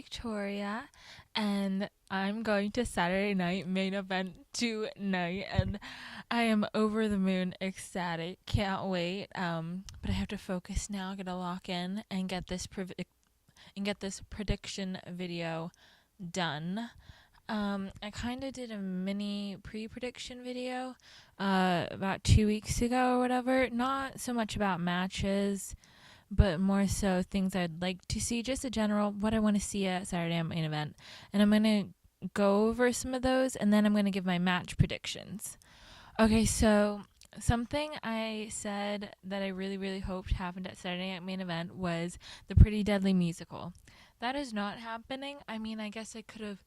Victoria, and I'm going to Saturday Night Main Event tonight, and I am over the moon ecstatic. Can't wait. But I have to focus now. Gotta lock in and get this prediction video done. I kind of did a mini pre-prediction video about 2 weeks ago or whatever. Not so much about matches, but more so things I'd like to see, just a general what I want to see at Saturday Night Main Event. And I'm going to go over some of those, and then I'm going to give my match predictions. Okay, so something I said that I really, really hoped happened at Saturday Night Main Event was the Pretty Deadly musical. That is not happening. I mean, I guess I could have,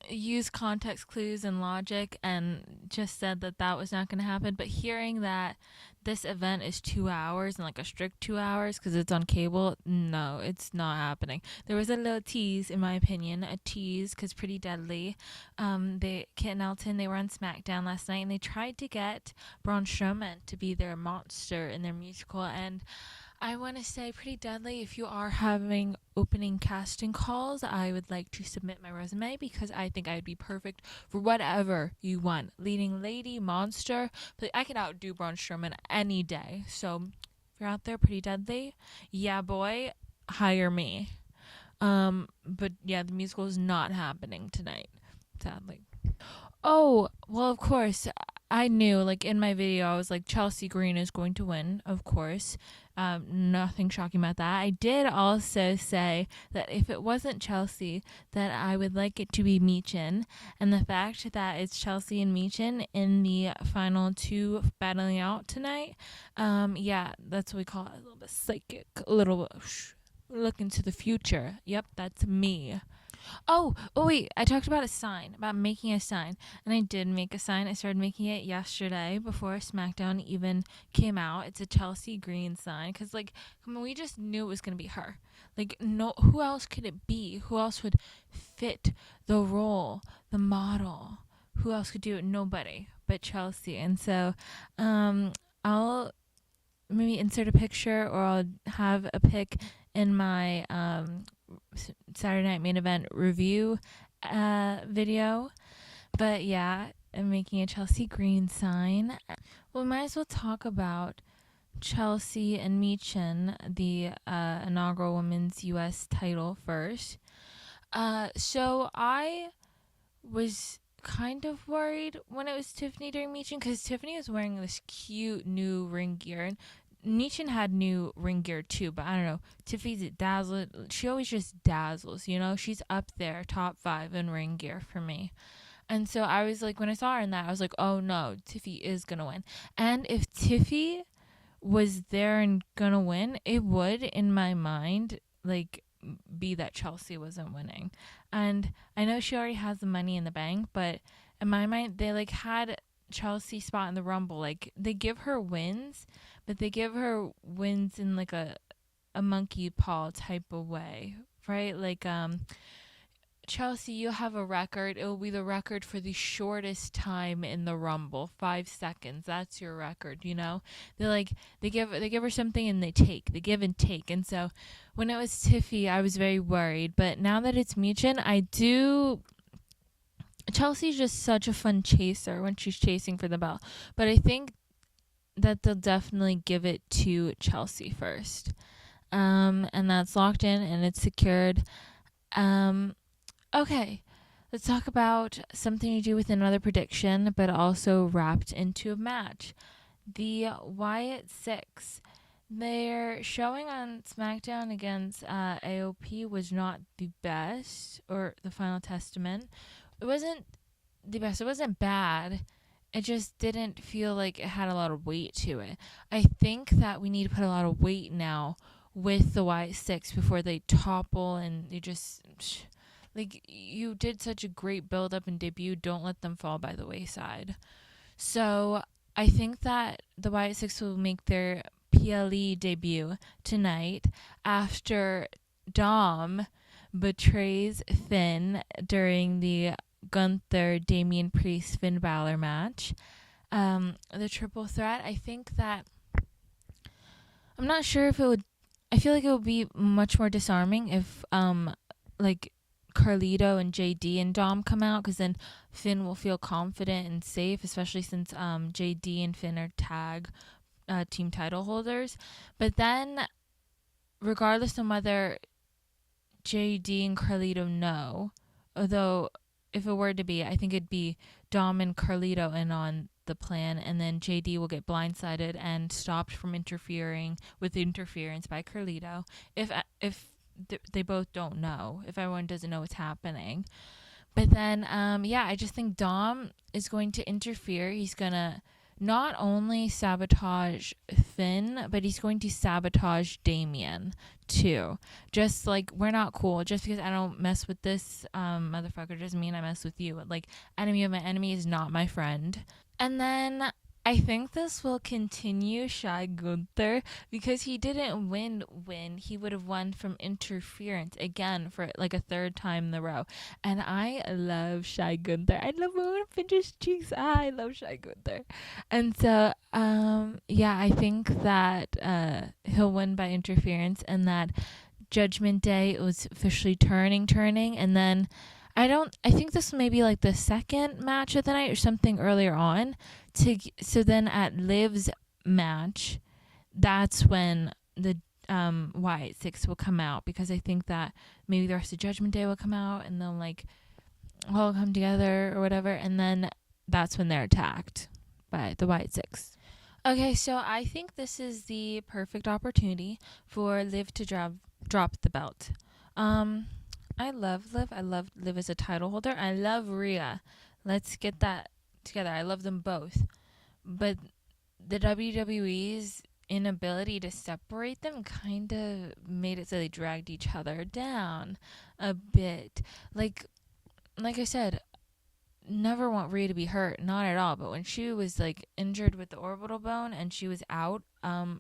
use context clues and logic and just said that was not going to happen, but hearing that this event is 2 hours and like a strict 2 hours because it's on cable, no, it's not happening. There was a little tease, in my opinion, because Pretty Deadly, Kit and Elton, they were on SmackDown last night and they tried to get Braun Strowman to be their monster in their musical. And I want to say, Pretty Deadly, if you are having opening casting calls, I would like to submit my resume because I think I'd be perfect for whatever you want. Leading lady, monster, but I can outdo Braun Strowman any day. So if you're out there, Pretty Deadly, yeah, boy, hire me. But yeah, the musical is not happening tonight, sadly. Oh, well, of course. I knew, like, in my video, I was like, Chelsea Green is going to win, of course. Nothing shocking about that. I did also say that if it wasn't Chelsea, that I would like it to be Michin. And the fact that it's Chelsea and Michin in the final two battling out tonight, yeah, that's what we call it, a little bit psychic, a little look into the future. Yep, that's me. Oh wait, I talked about a sign, about making a sign, and I did make a sign. I started making it yesterday before SmackDown even came out. It's a Chelsea Green sign, because, like, come on, we just knew it was going to be her. Like, no, who else could it be? Who else would fit the role, the model? Who else could do it? Nobody but Chelsea. And so, I'll maybe insert a picture, or I'll have a pic in my Saturday Night Main Event review video. But yeah, I'm making a Chelsea Green sign. Well, we might as well talk about Chelsea and Michin, the inaugural Women's U.S. title first. So I was kind of worried when it was Tiffany during Michin, because Tiffany was wearing this cute new ring gear, and Michin had new ring gear too, but I don't know. Tiffany's dazzles. She always just dazzles, She's up there, top 5 in ring gear for me. And so I was like, when I saw her in that, I was like, oh no, Tiffy is gonna win. And if Tiffy was there and gonna win, it would, in my mind, like, be that Chelsea wasn't winning. And I know she already has the money in the bank, but in my mind, they like had Chelsea spot in the Rumble. Like, they give her wins, but they give her wins in like a monkey paw type of way, right? Like, Chelsea, you have a record. It will be the record for the shortest time in the Rumble, 5 seconds. That's your record, They give her something and they give and take. And so when it was Tiffy, I was very worried. But now that it's Michin, Chelsea's just such a fun chaser when she's chasing for the belt. But I think that they'll definitely give it to Chelsea first. And that's locked in and it's secured. Okay, let's talk about something to do with another prediction, but also wrapped into a match. The Wyatt Six. Their showing on SmackDown against AOP was not the best, or the Final Testament. It wasn't the best. It wasn't bad. It just didn't feel like it had a lot of weight to it. I think that we need to put a lot of weight now with the Wyatt Six before they topple and they just... Like, you did such a great build up and debut. Don't let them fall by the wayside. So I think that the Wyatt Six will make their PLE debut tonight after Dom betrays Finn during the Gunther, Damian Priest, Finn Balor match. The triple threat, I think that... I'm not sure if it would I feel like it would be much more disarming if like Carlito and JD and Dom come out, because then Finn will feel confident and safe, especially since JD and Finn are tag team title holders. But then, regardless of whether JD and Carlito know, although if it were to be, I think it'd be Dom and Carlito in on the plan, and then JD will get blindsided and stopped from interfering with interference by Carlito. If they both don't know, if everyone doesn't know what's happening. But then, yeah, I just think Dom is going to interfere. He's going to not only sabotage Finn, but he's going to sabotage Damien too. Just like, we're not cool. Just because I don't mess with this motherfucker doesn't mean I mess with you. Like, enemy of my enemy is not my friend. And then I think this will continue Shai Gunther, because he didn't win when he would have won from interference again for like a third time in a row. And I love Shai Gunther. I love when Finch's cheeks. I love Shai Gunther. And so yeah, I think that he'll win by interference, and that Judgment Day was officially turning, and then I think this may be like the second match of the night or something earlier on. So then at Liv's match, that's when the Wyatt Six will come out, because I think that maybe the rest of Judgment Day will come out and they'll like all come together or whatever, and then that's when they're attacked by the Wyatt Six. Okay, so I think this is the perfect opportunity for Liv to drop the belt. I love Liv. I love Liv as a title holder. I love Rhea. Let's get that together. I love them both. But the WWE's inability to separate them kind of made it so they dragged each other down a bit. Like I said, never want Rhea to be hurt, not at all. But when she was like injured with the orbital bone and she was out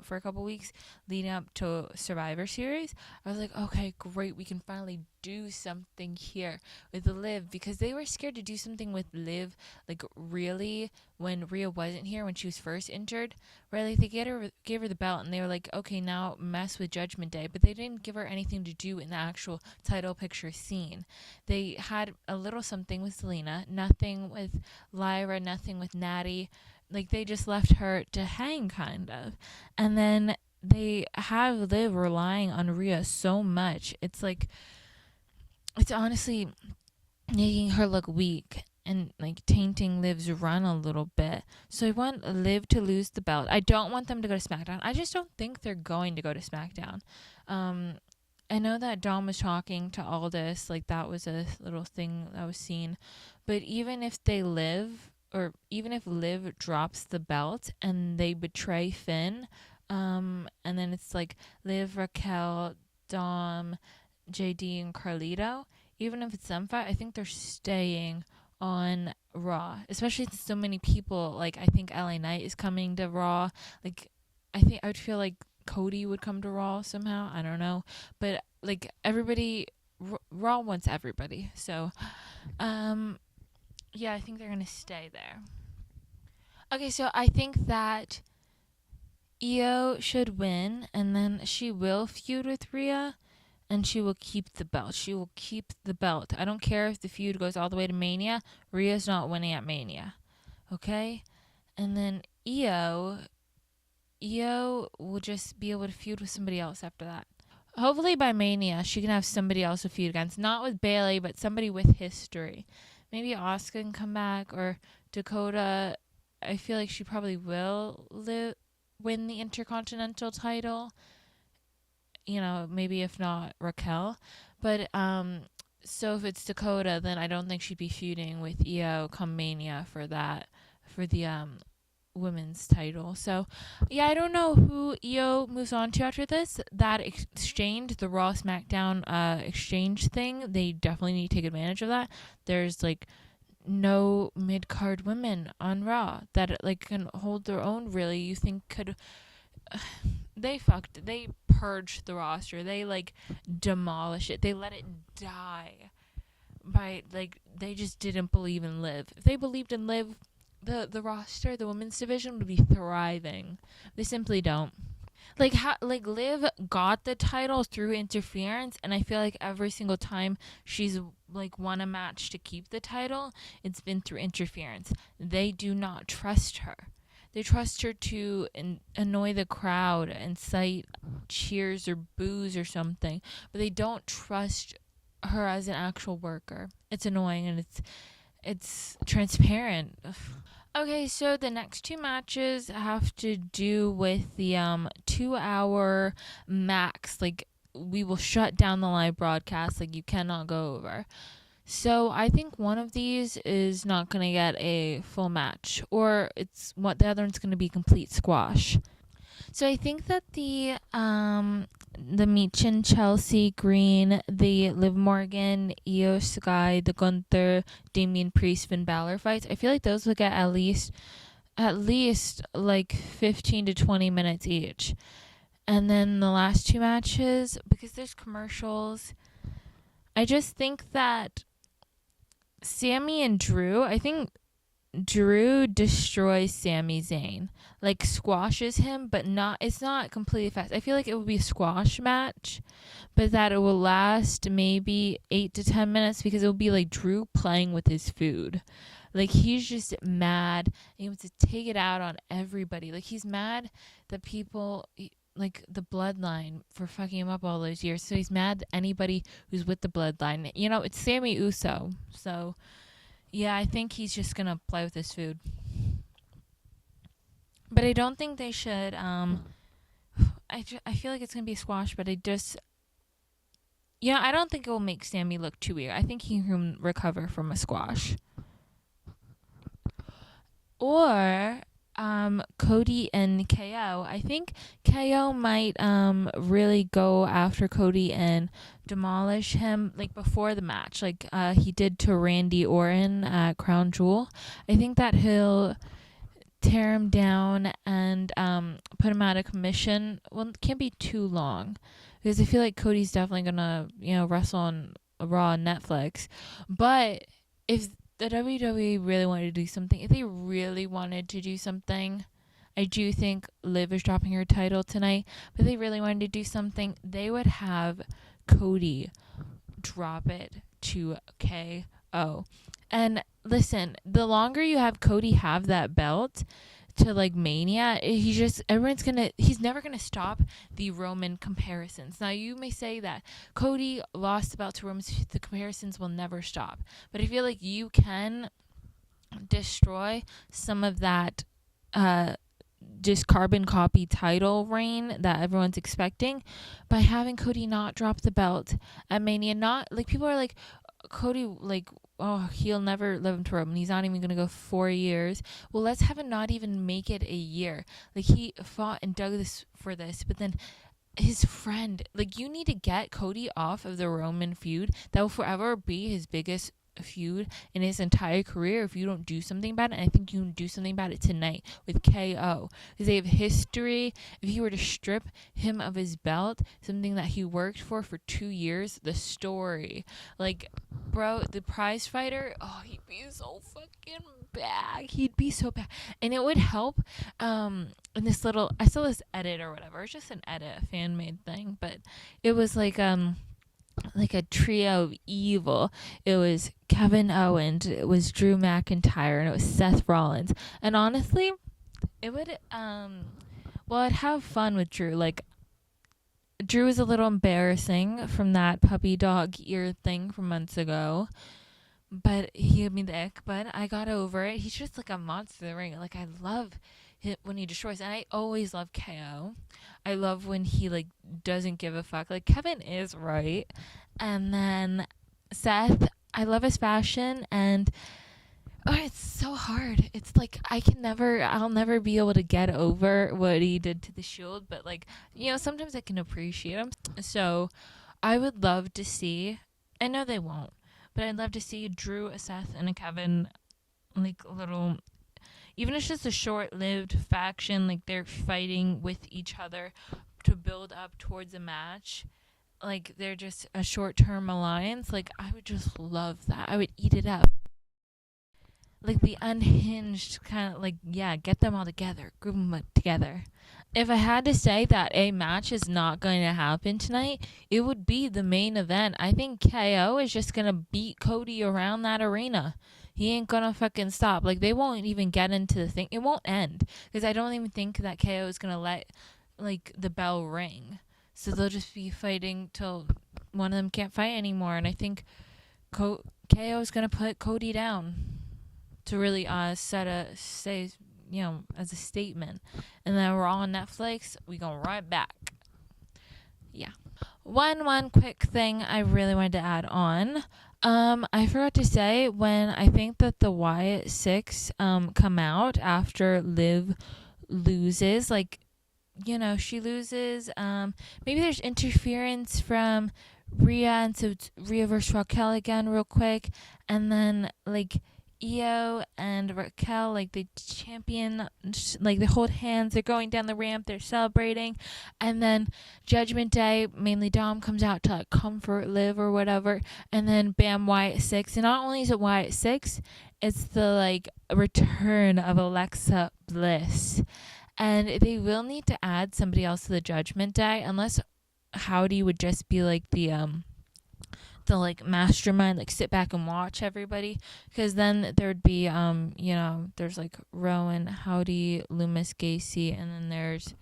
for a couple weeks leading up to Survivor Series, I was like, okay, great, we can finally do something here with Liv, because they were scared to do something with Liv, like really, when Rhea wasn't here, when she was first injured, where like they gave her the belt and they were like, okay, now mess with Judgment Day, but they didn't give her anything to do in the actual title picture scene. They had a little something with Selena, nothing with Lyra, nothing with Natty. Like, they just left her to hang, kind of. And then they have Liv relying on Rhea so much. It's like, it's honestly making her look weak and like tainting Liv's run a little bit. So I want Liv to lose the belt. I don't want them to go to SmackDown. I just don't think they're going to go to SmackDown. I know that Dom was talking to Aldis, like that was a little thing that was seen. But even if they even if Liv drops the belt and they betray Finn, and then it's like Liv, Raquel, Dom, JD, and Carlito, even if it's them five, I think they're staying on Raw, especially since so many people, like I think LA Knight is coming to Raw. Like, I think I would feel like Cody would come to Raw somehow. I don't know. But like everybody, Raw wants everybody. So, yeah, I think they're going to stay there. Okay, so I think that Io should win, and then she will feud with Rhea, and she will keep the belt. She will keep the belt. I don't care if the feud goes all the way to Mania. Rhea's not winning at Mania. Okay? And then Io will just be able to feud with somebody else after that. Hopefully by Mania, she can have somebody else to feud against. Not with Bayley, but somebody with history. Maybe Asuka can come back, or Dakota. I feel like she probably will win the Intercontinental title. You know, maybe if not Raquel. But so if it's Dakota, then I don't think she'd be feuding with Io come Mania for the women's title. So yeah, I don't know who Io moves on to after this. That exchange, the Raw SmackDown exchange thing, they definitely need to take advantage of that. There's like no mid-card women on Raw that like can hold their own, really. You think could they purged the roster. They like demolished it. They let it die by like, they just didn't believe in Liv. If they believed in Liv, the roster, the women's division would be thriving. They simply don't. Like how like Liv got the title through interference, and I feel like every single time she's like won a match to keep the title, it's been through interference. They do not trust her. They trust her to annoy the crowd, incite cheers or boos or something, but they don't trust her as an actual worker. It's annoying, and it's transparent. Ugh. Okay, so the next two matches have to do with the 2 hour max. Like, we will shut down the live broadcast. Like, you cannot go over. So I think one of these is not gonna get a full match, or it's what the other one's gonna be complete squash. So I think that the Michin, Chelsea Green, the Liv Morgan, Io Sky, the Gunther, Damian Priest, Finn Balor fights, I feel like those will get at least like 15 to 20 minutes each. And then the last two matches, because there's commercials, I just think that Sammy and Drew, I think Drew destroys Sami Zayn, like squashes him, but not. It's not completely fast. I feel like it will be a squash match, but that it will last maybe 8 to 10 minutes because it will be like Drew playing with his food, like he's just mad and he wants to take it out on everybody. Like he's mad that people like the bloodline for fucking him up all those years. So he's mad at anybody who's with the bloodline. You know, it's Sammy Uso, so. Yeah, I think he's just gonna play with his food. But I don't think they should. I feel like it's gonna be a squash, but I don't think it will make Sammy look too weird. I think he can recover from a squash. Or Cody and KO. I think KO might really go after Cody and demolish him like before the match, like he did to Randy Orton at Crown Jewel. I think that he'll tear him down and put him out of commission. Well, it can't be too long because I feel like Cody's definitely gonna wrestle on Raw and Netflix. But if the WWE really wanted to do something, if they really wanted to do something, I do think Liv is dropping her title tonight. But if they really wanted to do something, they would have Cody drop it to KO. And listen, the longer you have Cody have that belt to like Mania, he's never gonna stop the Roman comparisons. Now you may say that Cody lost the belt to Roman, the comparisons will never stop. But I feel like you can destroy some of that just carbon copy title reign that everyone's expecting by having Cody not drop the belt at Mania. Not like people are like Cody, like, oh, he'll never live him to Roman. He's not even gonna go 4 years. Well, let's have him not even make it a year. Like he fought and dug this for this, but then his friend, like, you need to get Cody off of the Roman feud. That will forever be his biggest feud in his entire career if you don't do something about it. And I think you can do something about it tonight with KO because they have history. If you were to strip him of his belt, something that he worked for 2 years, the story, like, bro, the prize fighter, oh, he'd be so fucking bad. He'd be so bad. And it would help in this little, I saw this edit or whatever. It's just an edit, a fan made thing, but it was like a trio of evil. It was Kevin Owens, it was Drew McIntyre, and it was Seth Rollins. And honestly, it would I'd have fun with Drew. Like, Drew was a little embarrassing from that puppy dog ear thing from months ago. But he gave me the ick, but I got over it. He's just like a monster in the ring. Like, I love it when he destroys. And I always love KO. I love when he, like, doesn't give a fuck. Like, Kevin is right. And then Seth, I love his fashion. And, oh, it's so hard. It's like, I'll never be able to get over what he did to the Shield. But, like, sometimes I can appreciate him. So, I would love to see, I know they won't, but I'd love to see Drew, a Seth, and a Kevin, like, a little, even if it's just a short-lived faction, like, they're fighting with each other to build up towards a match. Like, they're just a short-term alliance. Like, I would just love that. I would eat it up. Like, the unhinged kind of, like, yeah, get them all together. Group them together. If I had to say that a match is not going to happen tonight, it would be the main event. I think KO is just going to beat Cody around that arena. He ain't going to fucking stop. Like, they won't even get into the thing. It won't end. Because I don't even think that KO is going to let, like, the bell ring. So they'll just be fighting till one of them can't fight anymore. And I think KO is going to put Cody down to really as a statement. And then we're all on Netflix. We go right back. Yeah. One quick thing I really wanted to add on. I forgot to say, when I think that the Wyatt Six come out after Liv loses, like, she loses. Maybe there's interference from Rhea, and so it's Rhea versus Raquel again, real quick, and then like Io and Raquel, like, they champion, like, they hold hands, they're going down the ramp, they're celebrating, and then Judgment Day, mainly Dom comes out to, like, comfort Liv or whatever, and then bam, Wyatt Six. And not only is it Wyatt Six, it's the, like, return of Alexa Bliss. And they will need to add somebody else to the Judgment Day, unless Howdy would just be like the like mastermind, like sit back and watch everybody, because then there'd be there's like Rowan, Howdy, Loomis, Gacy, and then there's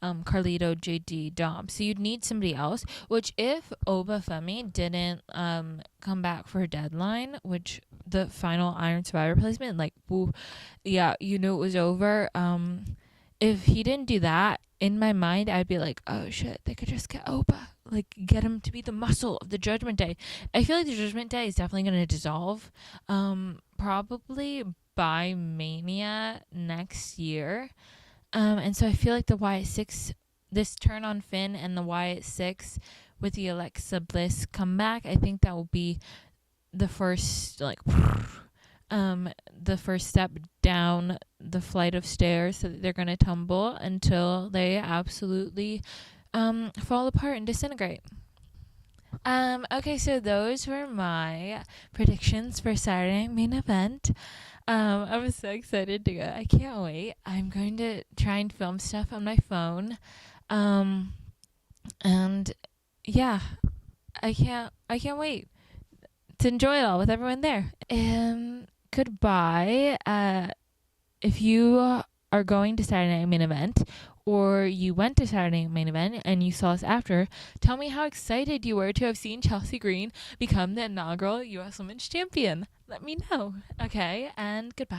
Carlito, JD, Dom. So you'd need somebody else, which if Oba Femi didn't come back for Deadline, which the final Iron Survivor placement, like, woo, yeah, you knew it was over. If he didn't do that, in my mind, I'd be like, oh shit, they could just get Oba. Like, get him to be the muscle of the Judgment Day. I feel like the Judgment Day is definitely going to dissolve. Probably by Mania next year. And so I feel like the Wyatt Six, this turn on Finn and the Wyatt Six with the Alexa Bliss comeback, I think that will be the first, like, the first step down the flight of stairs that they're going to tumble until they absolutely fall apart and disintegrate. Okay, so those were my predictions for Saturday main event. I'm so excited to go. I can't wait. I'm going to try and film stuff on my phone. And yeah, I can't wait to enjoy it all with everyone there. Goodbye. If you are going to Saturday Night Main Event, or you went to Saturday Night Main Event and you saw us after, tell me how excited you were to have seen Chelsea Green become the inaugural U.S. Women's Champion. Let me know. Okay, and goodbye.